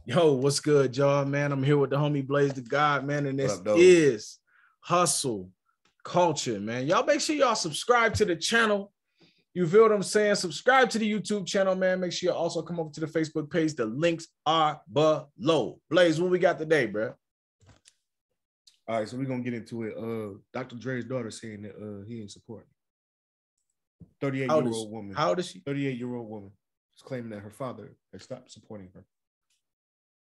Yo, what's good, y'all, man? I'm here with the homie Blaze the God, man, and this up, is Hustle Culture, man. Y'all make sure y'all subscribe to the channel. You feel what I'm saying? Subscribe to the YouTube channel, man. Make sure you also come over to the Facebook page. The links are below. Blaze, what we got today, bro? All right, so we're gonna get into it. Dr. Dre's daughter saying that he ain't supporting. 38-year-old woman. How old is she? 38-year-old woman is claiming that her father has stopped supporting her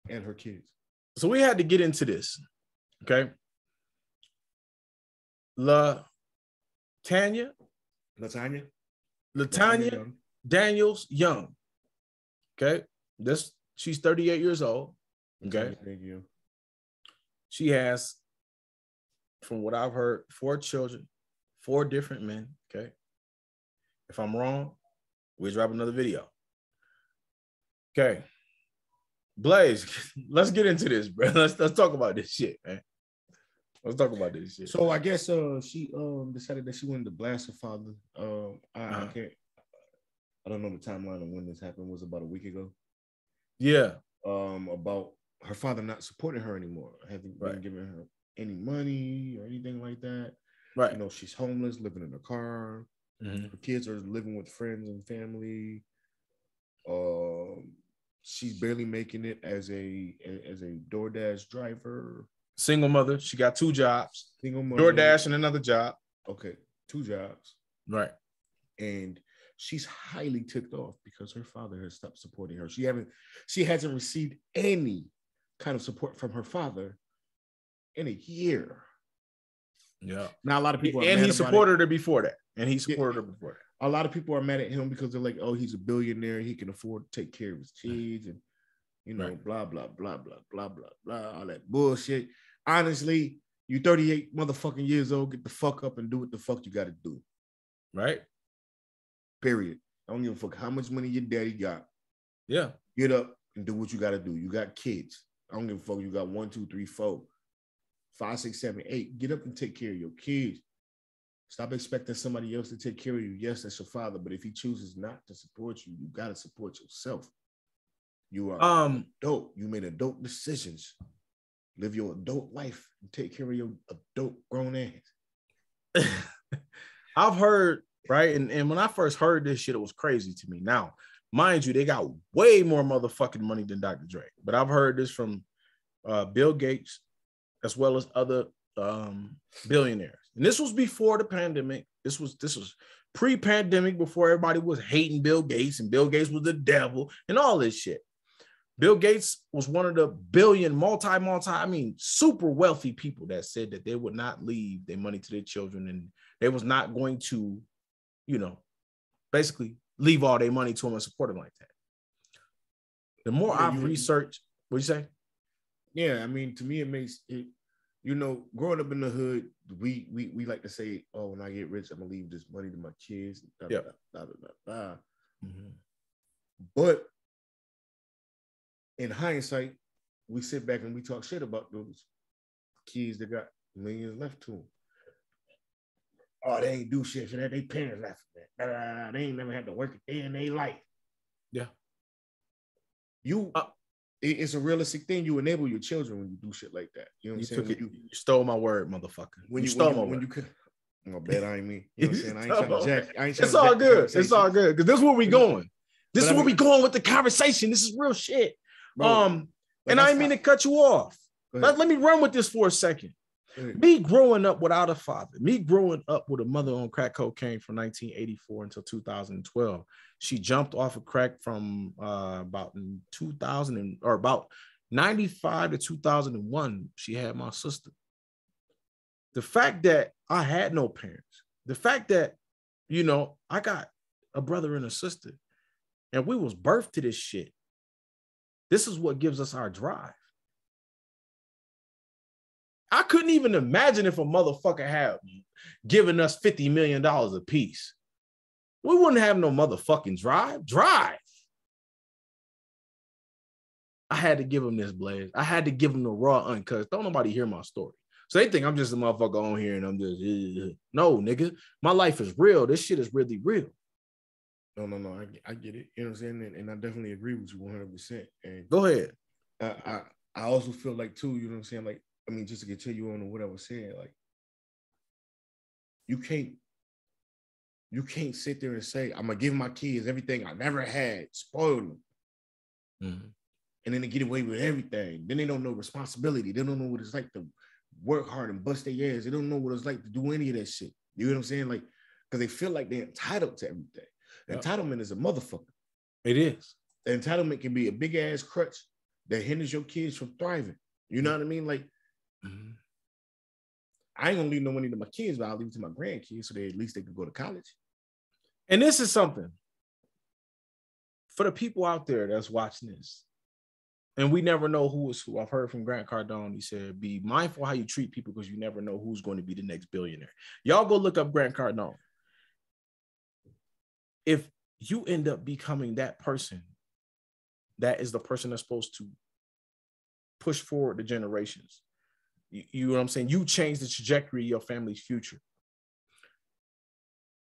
and her kids. So we had to get into this, okay? Latanya Daniels Young, okay? She's 38 years old, okay? Thank you. She has, from what I've heard, 4 children, 4 different men, okay? If I'm wrong, we'll drop another video. Okay. Blaze, let's get into this, bro. Let's talk about this shit, man. Let's talk about this shit. So I guess she decided that she wanted to blast her father. I don't know the timeline of when this happened. It was about a week ago. Yeah. About her father not supporting her anymore. Haven't been giving her any money or anything like that. Right. You know, she's homeless, living in a car. Mm-hmm. Her kids are living with friends and family. She's barely making it as a DoorDash driver. Single mother. She got 2 jobs. Single mother. DoorDash and another job. Okay, 2 jobs. Right. And she's highly ticked off because her father has stopped supporting her. She hasn't received any kind of support from her father in a year. Yeah. Now a lot of people he supported her before that. A lot of people are mad at him because they're like, oh, he's a billionaire. He can afford to take care of his kids and, you know, blah, blah, blah, blah, blah, blah, blah, all that bullshit. Honestly, you 38 motherfucking years old, get the fuck up and do what the fuck you got to do. Right. Period. I don't give a fuck how much money your daddy got. Yeah. Get up and do what you got to do. You got kids. I don't give a fuck. You got 1, 2, 3, 4, 5, 6, 7, 8. Get up and take care of your kids. Stop expecting somebody else to take care of you. Yes, that's your father, but if he chooses not to support you, you got to support yourself. You are adult. You made adult decisions. Live your adult life and take care of your adult grown ass. I've heard, right? And when I first heard this shit, it was crazy to me. Now, mind you, they got way more motherfucking money than Dr. Dre. But I've heard this from Bill Gates as well as other billionaires. And this was before the pandemic. This was pre-pandemic, before everybody was hating Bill Gates and Bill Gates was the devil and all this shit. Bill Gates was one of the billion, super wealthy people that said that they would not leave their money to their children and they was not going to, you know, basically leave all their money to them and support them like that. The more I've researched, what you say? Yeah, I mean, to me, it makes it, you know, growing up in the hood, we like to say, oh, when I get rich, I'm gonna leave this money to my kids. Mm-hmm. But in hindsight, we sit back and we talk shit about those kids that got millions left to them. Oh, they ain't do shit for that. They parents left for that. They ain't never had to work a day in their life. Yeah. It's a realistic thing. You enable your children when you do shit like that. You know what I'm saying? You stole my word, motherfucker. You stole my word. My bad, I ain't me. You know what I'm saying? I ain't trying to jack. It's all good. It's all good. Because this is where we going. This is where we going with the conversation. This is real shit. Bro, and I didn't mean to cut you off. Let me run with this for a second. Me growing up without a father, me growing up with a mother on crack cocaine from 1984 until 2012. She jumped off of crack from about 95 to 2001. She had my sister. The fact that I had no parents, the fact that, you know, I got a brother and a sister, and we was birthed to this shit. This is what gives us our drive. I couldn't even imagine if a motherfucker had given us $50 million a piece. We wouldn't have no motherfucking drive. I had to give him this, Blaze. I had to give him the raw uncut. Don't nobody hear my story. So they think I'm just a motherfucker on here and I'm just, no, nigga. My life is real. This shit is really real. No. I get it. You know what I'm saying? And I definitely agree with you 100%. And go ahead. I also feel like too, you know what I'm saying? Like, I mean, just to continue on what I was saying, like, you can't sit there and say, I'm gonna give my kids everything I never had, spoil them. Mm-hmm. And then they get away with everything. Then they don't know responsibility. They don't know what it's like to work hard and bust their ass. They don't know what it's like to do any of that shit. You know what I'm saying? Like, because they feel like they're entitled to everything. Yep. Entitlement is a motherfucker. It is. The entitlement can be a big ass crutch that hinders your kids from thriving. You know what I mean? Like, I ain't gonna leave no money to my kids, but I'll leave it to my grandkids so at least they can go to college. And this is something for the people out there that's watching this. And we never know who is who. I've heard from Grant Cardone. He said, be mindful how you treat people because you never know who's going to be the next billionaire. Y'all go look up Grant Cardone. If you end up becoming that person, that is the person that's supposed to push forward the generations. You know what I'm saying? You change the trajectory of your family's future.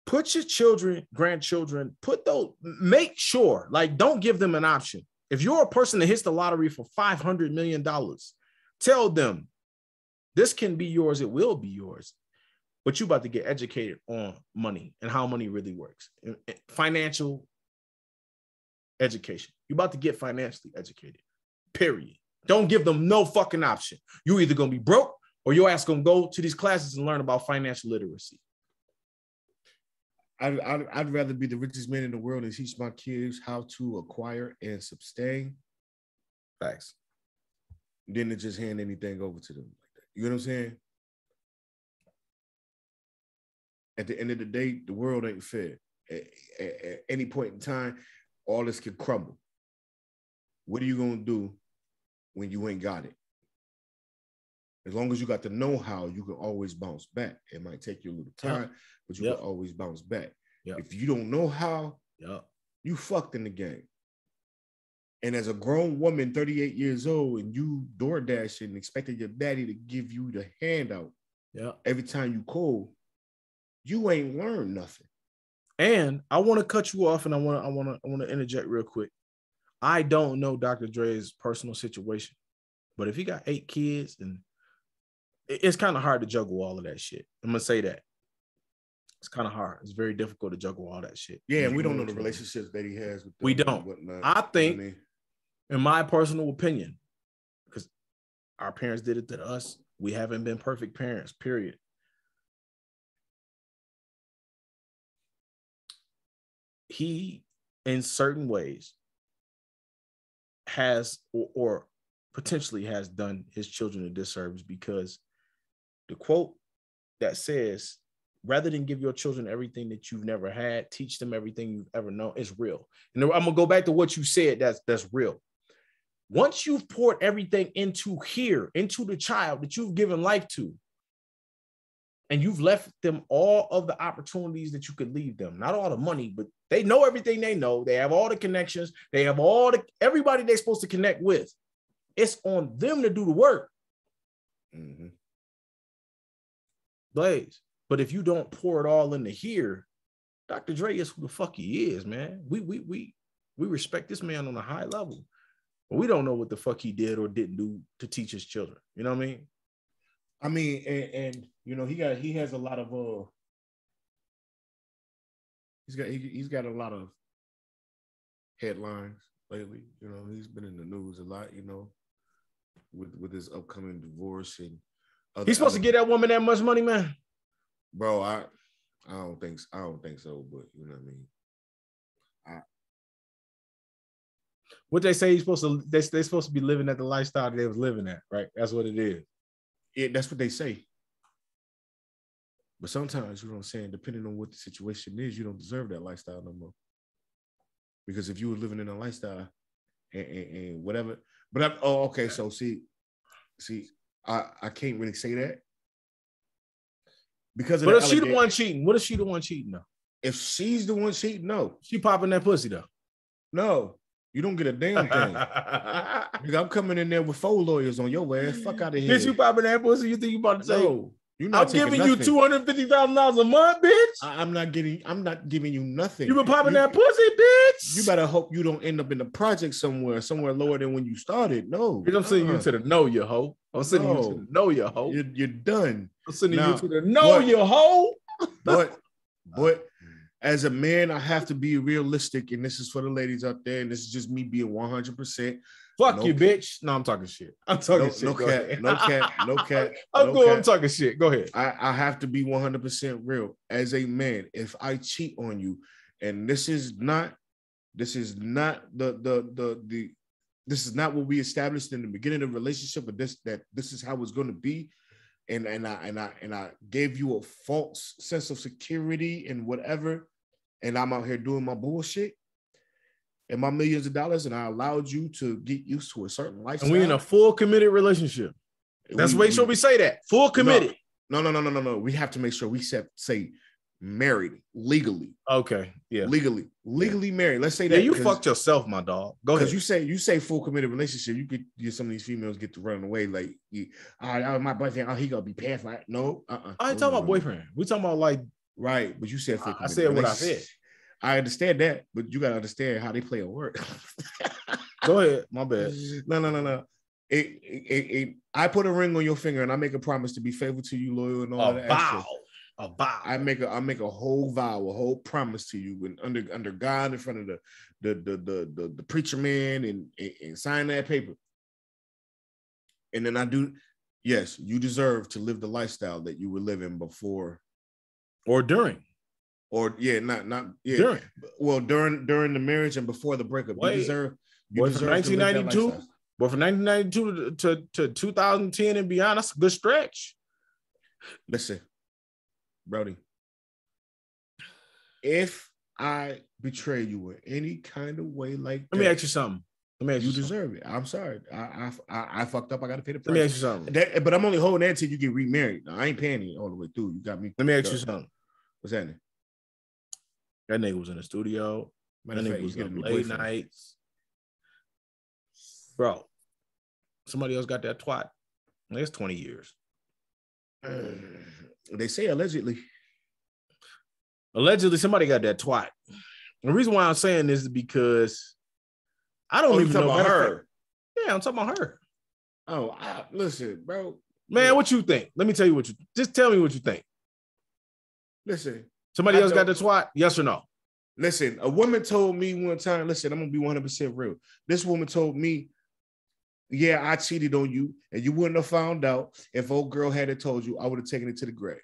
Put your children, grandchildren, make sure, like, don't give them an option. If you're a person that hits the lottery for $500 million, tell them this can be yours. It will be yours. But you're about to get educated on money and how money really works. Financial education. You're about to get financially educated, period. Don't give them no fucking option. You're either going to be broke or your ass going to go to these classes and learn about financial literacy. I'd rather be the richest man in the world and teach my kids how to acquire and sustain. Facts. Than to just hand anything over to them like that. You know what I'm saying? At the end of the day, the world ain't fair. At any point in time, all this can crumble. What are you going to do when you ain't got it? As long as you got the know-how, you can always bounce back. It might take you a little time, but you can always bounce back. If you don't know how, you fucked in the game. And as a grown woman, 38 years old, and you door dashing, expecting your daddy to give you the handout every time you call, you ain't learned nothing. And I want to cut you off, and I want to interject real quick. I don't know Dr. Dre's personal situation, but if he got 8 kids, and it's kind of hard to juggle all of that shit. I'm gonna say that it's kind of hard. It's very difficult to juggle all that shit. Yeah, and we don't know the relationships that he has with them. We don't. I think, in my personal opinion, because our parents did it to us, we haven't been perfect parents. Period. He, in certain ways, has or potentially has done his children a disservice, because the quote that says, rather than give your children everything that you've never had, teach them everything you've ever known, is real. And I'm gonna go back to what you said. That's real. Once you've poured everything into the child that you've given life to, and you've left them all of the opportunities that you could leave them, not all the money, but they know everything they know. They have all the connections. They have everybody they're supposed to connect with. It's on them to do the work. Mm-hmm. Blaze. But if you don't pour it all into here, Dr. Dre is who the fuck he is, man. We respect this man on a high level, but we don't know what the fuck he did or didn't do to teach his children. You know what I mean? I mean, and you know, he has a lot of he's got a lot of headlines lately. You know, he's been in the news a lot, you know, with his upcoming divorce and he's supposed to get that woman that much money, man. Bro, I don't think so, but you know what I mean. What they say they're supposed to be living at the lifestyle they was living at, right? That's what it is. Yeah, that's what they say. But sometimes, you know what I'm saying, depending on what the situation is, you don't deserve that lifestyle no more. Because if you were living in a lifestyle and whatever, but okay, so see, I can't really say that. Because but if she the one cheating, what if she the one cheating though? If she's the one cheating, no. She popping that pussy though. No, you don't get a damn thing. Nigga, I'm coming in there with 4 lawyers on your ass. Fuck out of here. Bitch, you popping that pussy? You think you about to say? No, You're not I'm taking giving you $250,000 a month, bitch. I'm not giving you nothing. You been popping that pussy, bitch. You better hope you don't end up in the project somewhere lower than when you started. No. I'm sending you to the know you hoe. I'm sending you to the know you hoe. You're done. I'm sending you to the know you hoe. But as a man, I have to be realistic, and this is for the ladies out there, and this is just me being 100%. Fuck you, bitch. No, I'm talking shit. I'm talking shit. No cat. I'm talking shit. Go ahead. I have to be 100% real. As a man, if I cheat on you, and this is not what we established in the beginning of the relationship, but this is how it's going to be, and I gave you a false sense of security and whatever, and I'm out here doing my bullshit and my millions of dollars, and I allowed you to get used to a certain lifestyle. And we in a full committed relationship. Let's make sure we say that. Full committed. No. We have to make sure we say married legally. Okay. Yeah. Legally married. Let's say that. Yeah, you fucked yourself, my dog. Go ahead. Because you say full committed relationship, you could get some of these females get to run away like, my boyfriend, he gonna be past right? No. I ain't talking about boyfriend. We talking about like right, but you said full committed. I said what I said. I understand that, but you gotta understand how they play at work. Go ahead. My bad. No. I put a ring on your finger and I make a promise to be faithful to you, loyal, and all that. A vow. I make a whole vow, a whole promise to you, and under God, in front of the preacher man, and sign that paper. And then I do. Yes, you deserve to live the lifestyle that you were living before, or during. Or not during. Well, during the marriage and before the breakup, you deserve. From 1992, but from 1992 to 2010 and beyond, that's a good stretch. Listen, Brody, if I betray you in any kind of way like that, let me ask you something. You deserve it. I'm sorry. I fucked up. I got to pay the price. Let me ask you something. But I'm only holding that until you get remarried. No, I ain't paying it all the way through. You got me. Let me ask you something. What's happening? That nigga was in the studio. That nigga was getting late nights. Bro, somebody else got that twat. It's 20 years. They say allegedly. Allegedly, somebody got that twat. The reason why I'm saying this is because I don't even know about her. Yeah, I'm talking about her. Oh, listen, bro. Man, what you think? Let me tell you what you. Just tell me what you think. Listen. Somebody else got the twat? Yes or no? Listen, a woman told me one time, listen, I'm going to be 100% real. This woman told me, yeah, I cheated on you, and you wouldn't have found out if old girl had told you, I would have taken it to the grave.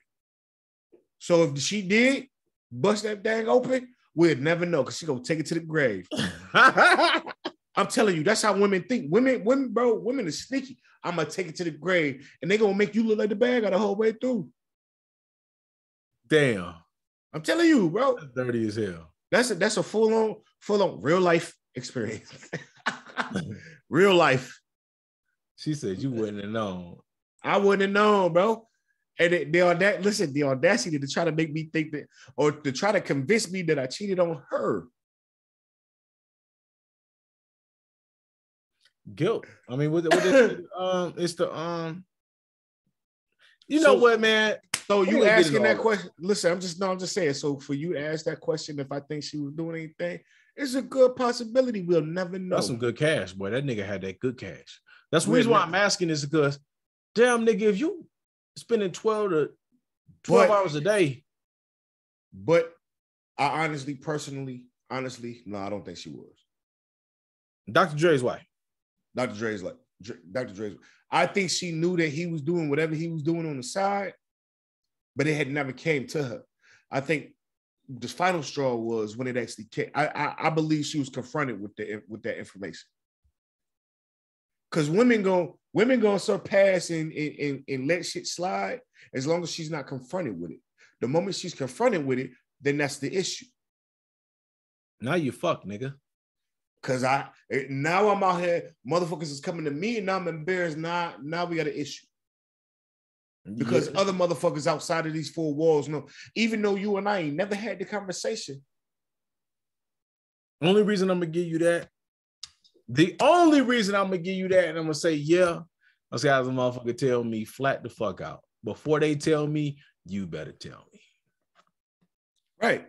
So if she did bust that thing open, we'd never know because she going to take it to the grave. I'm telling you, that's how women think. Women, bro, women are sneaky. I'm going to take it to the grave, and they going to make you look like the bad guy the whole way through. Damn. I'm telling you, bro. That's dirty as hell. That's a full on real life experience. Real life. She said you wouldn't have known. I wouldn't have known, bro. And the audacity to try to make me think that, or to try to convince me that I cheated on her. Guilt. I mean, it's the you know what, man? So you asking that question? Listen, I'm just saying. So for you to ask that question, if I think she was doing anything, it's a good possibility. We'll never know. That's some good cash, boy. That nigga had that good cash. That's the reason why I'm asking is because, damn, nigga, if you spending 12 hours a day. But I personally, no, I don't think she was. Dr. Dre's wife. Dr. Dre's. I think she knew that he was doing whatever he was doing on the side, but it had never came to her. I think the final straw was when it actually came. I believe she was confronted with that information. Because women gonna surpass and let shit slide as long as she's not confronted with it. The moment she's confronted with it, then that's the issue. Now you fuck, nigga. Cause now I'm out here, motherfuckers is coming to me, and now I'm embarrassed. Now we got an issue. Because other motherfuckers outside of these four walls know, even though you and I ain't never had the conversation. Only reason I'm gonna give you that. The only reason I'm gonna give you that, and I'm gonna say, yeah, I say, as a motherfucker tell me flat the fuck out. before they tell me, you better tell me. Right.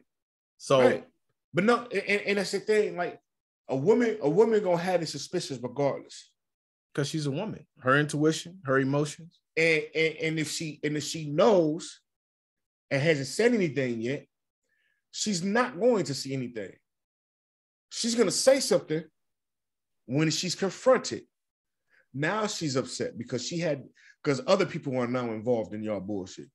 So, right. But no, and that's the thing. Like a woman gonna have the suspicions regardless. Because she's a woman. Her intuition, her emotions. And if she knows and hasn't said anything yet, she's not going to see anything. She's gonna say something when she's confronted. Now she's upset because other people are now involved in y'all bullshit.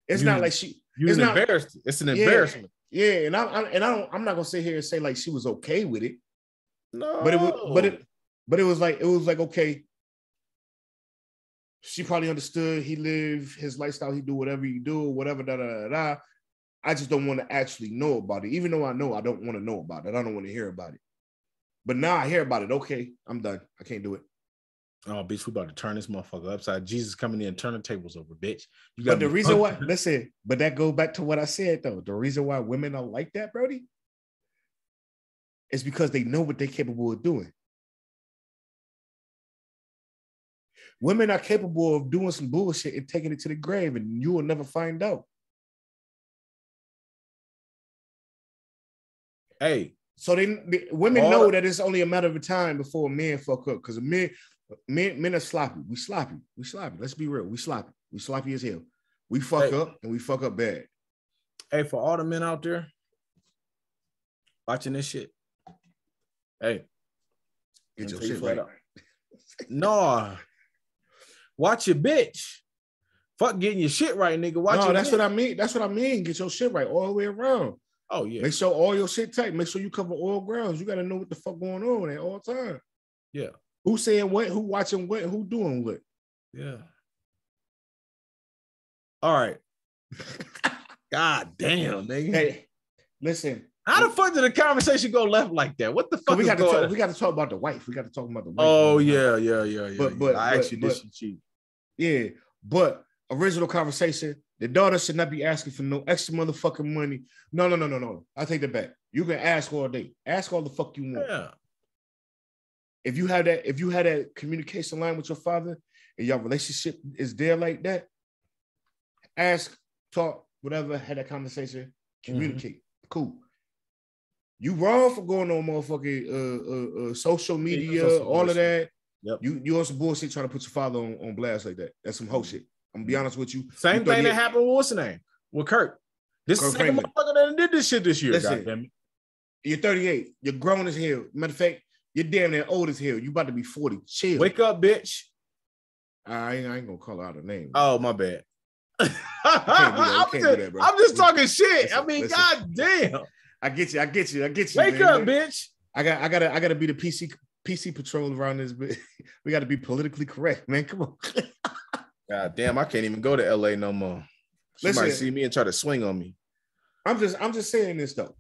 It's not like she. It's embarrassed. It's an embarrassment. Yeah, and I'm not gonna sit here and say like she was okay with it. No, but it was like okay. She probably understood he lived his lifestyle. He do whatever he do, whatever. Da da da da. I just don't want to actually know about it, even though I know I don't want to know about it. I don't want to hear about it. But now I hear about it. Okay, I'm done. I can't do it. Oh, bitch, we about to turn this motherfucker upside. Jesus coming in and turn the tables over, bitch. But the reason why, listen, but that goes back to what I said, though. The reason why women are like that, Brody, is because they know what they're capable of doing. Women are capable of doing some bullshit and taking it to the grave, and you will never find out. Hey. So women know that it's only a matter of time before men fuck up, because men are sloppy. We sloppy. Let's be real. We sloppy. We sloppy as hell. We fuck up and we fuck up bad. Hey, for all the men out there watching this shit, hey, get your shit right. No, watch your bitch. Fuck getting your shit right, nigga. That's what I mean. That's what I mean. Get your shit right all the way around. Oh yeah. Make sure all your shit tight. Make sure you cover all grounds. You got to know what the fuck going on at all time. Yeah. Who saying what? Who watching what? Who doing what? Yeah. All right. God damn, nigga. Hey, listen. How the fuck did the conversation go left like that? What the fuck? We got to talk about the wife. We got to talk about the wife. Oh yeah. But I asked you this and cheat. Yeah, but original conversation. The daughter should not be asking for no extra motherfucking money. No. I take that back. You can ask all day. Ask all the fuck you want. Yeah. If you had that communication line with your father and your relationship is there like that, ask, talk, whatever, had that conversation, communicate. Mm-hmm. Cool. You wrong for going on motherfucking social media, all of that. Yep. You on some bullshit trying to put your father on blast like that. That's some whole shit. I'm gonna be honest with you. Same thing that happened with what's the name? With Kurt. This is the second motherfucker that did this shit this year. Listen, you're 38. You're grown as hell. Matter of fact, you're damn near old as hell. You about to be 40. Chill. Wake up, bitch. I ain't gonna call out a name. Oh, my bad. I'm just talking shit. Listen. God damn. I get you. Wake up, bitch. I gotta be the PC patrol around this, but we gotta be politically correct, man. Come on. God damn, I can't even go to LA no more. She might see me and try to swing on me. I'm just saying this though.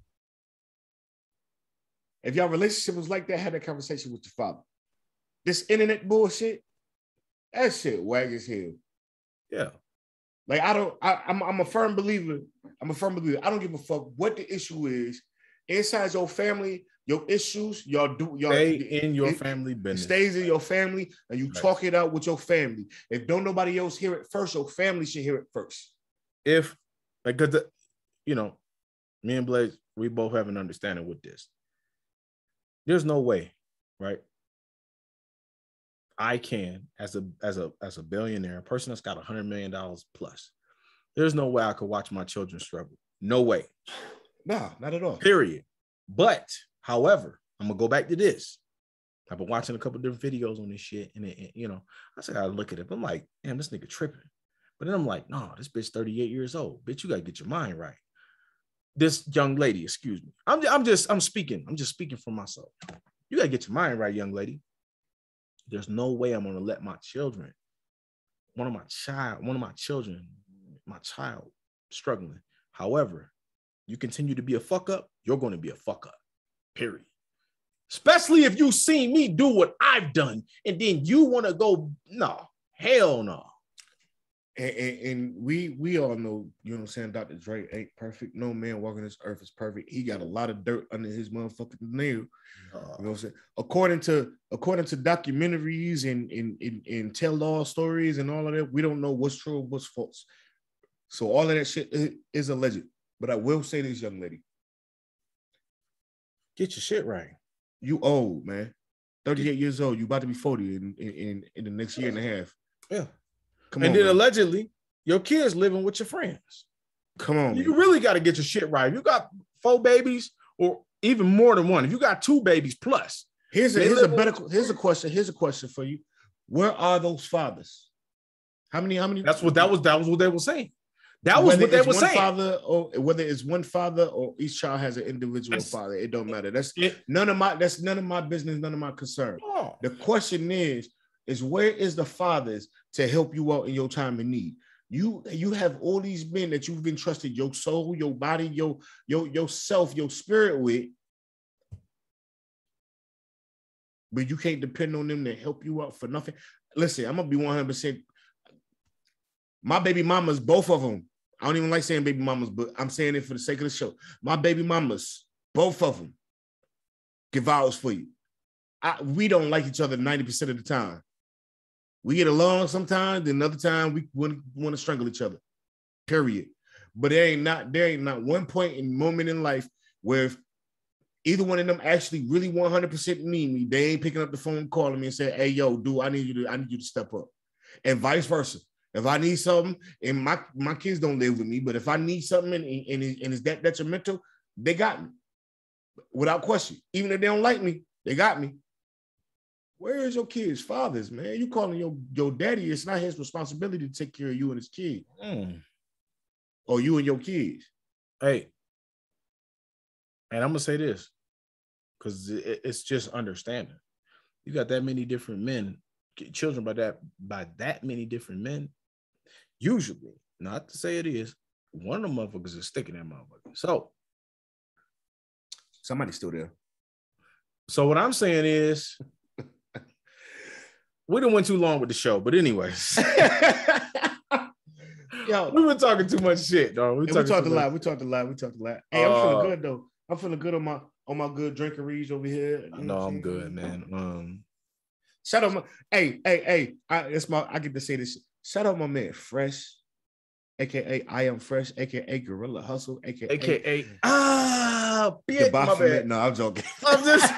If y'all relationship was like that, have that conversation with your father. This internet bullshit, that shit wag as hell. Yeah. Like I'm a firm believer. I don't give a fuck what the issue is. Inside your family, your issues, y'all stay in your family business. Stays in your family, and you talk it out with your family. If don't nobody else hear it first, your family should hear it first. If like, cause me and Blaze, we both have an understanding with this. There's no way, right? I can, as a billionaire, a person that's got $100 million plus. There's no way I could watch my children struggle. No way. No, not at all. Period. But, however, I'm gonna go back to this. I've been watching a couple different videos on this shit, and I said I look at it. But I'm like, damn, this nigga tripping. But then I'm like, no, this bitch 38 years old. Bitch, you gotta get your mind right. This young lady, excuse me. I'm just speaking for myself. You gotta get your mind right, young lady. There's no way I'm gonna let my children, my child struggling. However, you continue to be a fuck up, you're going to be a fuck up. Period. Especially if you see me do what I've done and then you want to go, no, hell no. And we all know, you know what I'm saying, Dr. Dre ain't perfect. No man walking this earth is perfect. He got a lot of dirt under his motherfucking nail. You know what I'm saying? According to documentaries and tell-all stories and all of that, we don't know what's true and what's false. So all of that shit is alleged. But I will say this, young lady. Get your shit right. You old, man. 38 years old. You about to be 40 in the next year and a half. Yeah. Come and on, then man. Allegedly, your kids living with your friends. Come on. You man. really got to get your shit right. If you got 4 babies or even more than one, if you got 2 babies plus. Here's a question for you. Where are those fathers? How many? That was what they were saying. That was what they were saying. Father, or whether it's one father or each child has an individual father, it don't matter. That's none of my business, none of my concern. Oh. The question is where is the fathers to help you out in your time of need? You have all these men that you've entrusted your soul, your body, yourself, your spirit with, but you can't depend on them to help you out for nothing. Listen, I'm gonna be 100%. My baby mamas, both of them. I don't even like saying baby mamas, but I'm saying it for the sake of the show. My baby mamas, both of them, give vows for you. We don't like each other 90% of the time. We get along sometimes, then another time we want to strangle each other. Period. But there ain't not one point in moment in life where if either one of them actually really 100% need me, they ain't picking up the phone, calling me and saying, "Hey, yo, dude, I need you to step up," and vice versa. If I need something, and my kids don't live with me, but if I need something and it's that detrimental, they got me without question. Even if they don't like me, they got me. Where is your kids' fathers, man? You calling your daddy? It's not his responsibility to take care of you and his kid, or you and your kids. Hey, and I'm gonna say this because it's just understanding. You got that many different men, children by that many different men. Usually, not to say it is, one of the motherfuckers is sticking that motherfucker. So somebody's still there. So what I'm saying is, we done went too long with the show, but anyways. Yo, we've been talking too much shit, dog. We talked a lot. Hey, I'm feeling good though. I'm feeling good on my good drinkeries over here. No, I'm good, man. Shout out my hey. I get to say this. Shout out my man Fresh, aka I Am Fresh, aka Gorilla Hustle, aka bitch, my bad. No, I'm joking. I'm just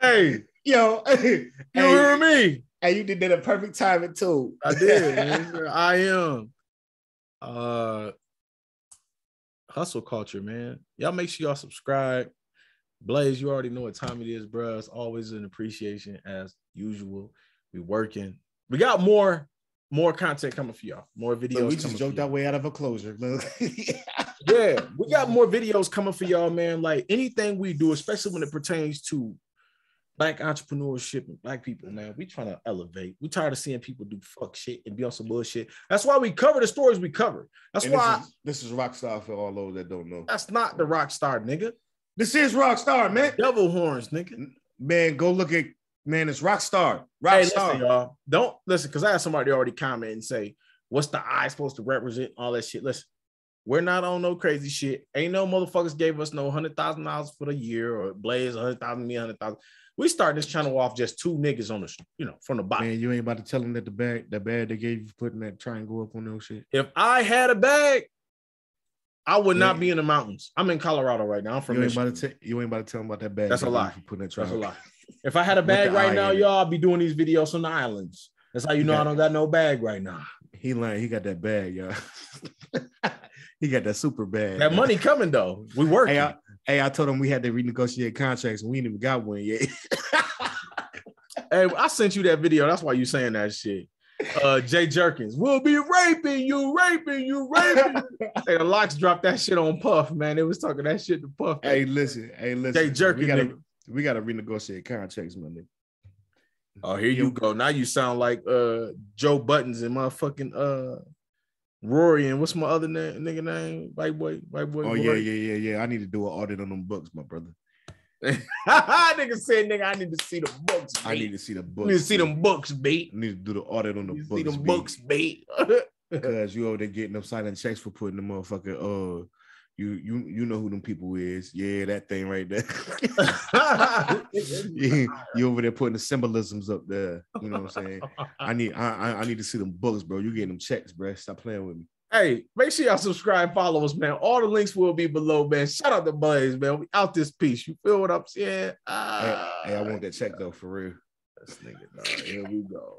hey, yo, you hear me? Hey, you did that at perfect timing too. I did. Man. I am. Hustle culture, man. Y'all make sure y'all subscribe. Blaze, you already know what time it is, bro. It's always an appreciation as usual. We working. We got more content coming for y'all. More videos. Look, we just joked our way out of a closure. Yeah, we got more videos coming for y'all, man. Like anything we do, especially when it pertains to Black entrepreneurship and Black people, man. We trying to elevate. We tired of seeing people do fuck shit and be on some bullshit. That's why we cover the stories we cover. That's why this is Rockstar for all those that don't know. That's not the Rockstar, nigga. This is Rockstar, man. Devil horns, nigga. Man, go look at, man, it's Rockstar. Hey, listen, y'all. Don't listen, because I had somebody already comment and say, what's the I supposed to represent? All that shit. Listen, we're not on no crazy shit. Ain't no motherfuckers gave us no $100,000 for the year or Blaze 100,000, me 100,000. We started this channel off just 2 niggas on the, from the bottom. Man, you ain't about to tell them that the bag they gave you for putting that triangle up on those shit. If I had a bag, I would not be in the mountains. I'm in Colorado right now. I'm from Michigan. You ain't about to tell them about that bag. That's a lie. That's a lie. If I had a bag right now, y'all, I'd be doing these videos on the islands. That's how you know I don't got no bag right now. He lying. He got that bag, y'all. He got that super bag. That money coming though. We working. I told him we had to renegotiate contracts and we ain't even got one yet. Hey, I sent you that video. That's why you saying that shit. Jay Jerkins, we'll be raping you. Hey, the Locks dropped that shit on Puff, man. They was talking that shit to Puff. Hey, listen. Jay Jerkins, we gotta renegotiate contracts, my nigga. Oh, here you go. Now you sound like Joe Buttons and motherfucking Rory and what's my other nigga name? White boy. Oh, Rory. Yeah. I need to do an audit on them books, my brother. Nigga said, nigga, I need to see the books, bait. I need to see the books. I need to see them books, bait. I need to do the audit on the books. See them books, bait. Because you over there getting them signing checks for putting the motherfucker, you know who them people is. Yeah, that thing right there. you over there putting the symbolisms up there. You know what I'm saying? I need to see them books, bro. You getting them checks, bro. Stop playing with me. Hey, make sure y'all subscribe, follow us, man. All the links will be below, man. Shout out to Buzz, man. We out this piece. You feel what I'm saying? Hey, I want that check though, for real. This nigga, dog. Here we go.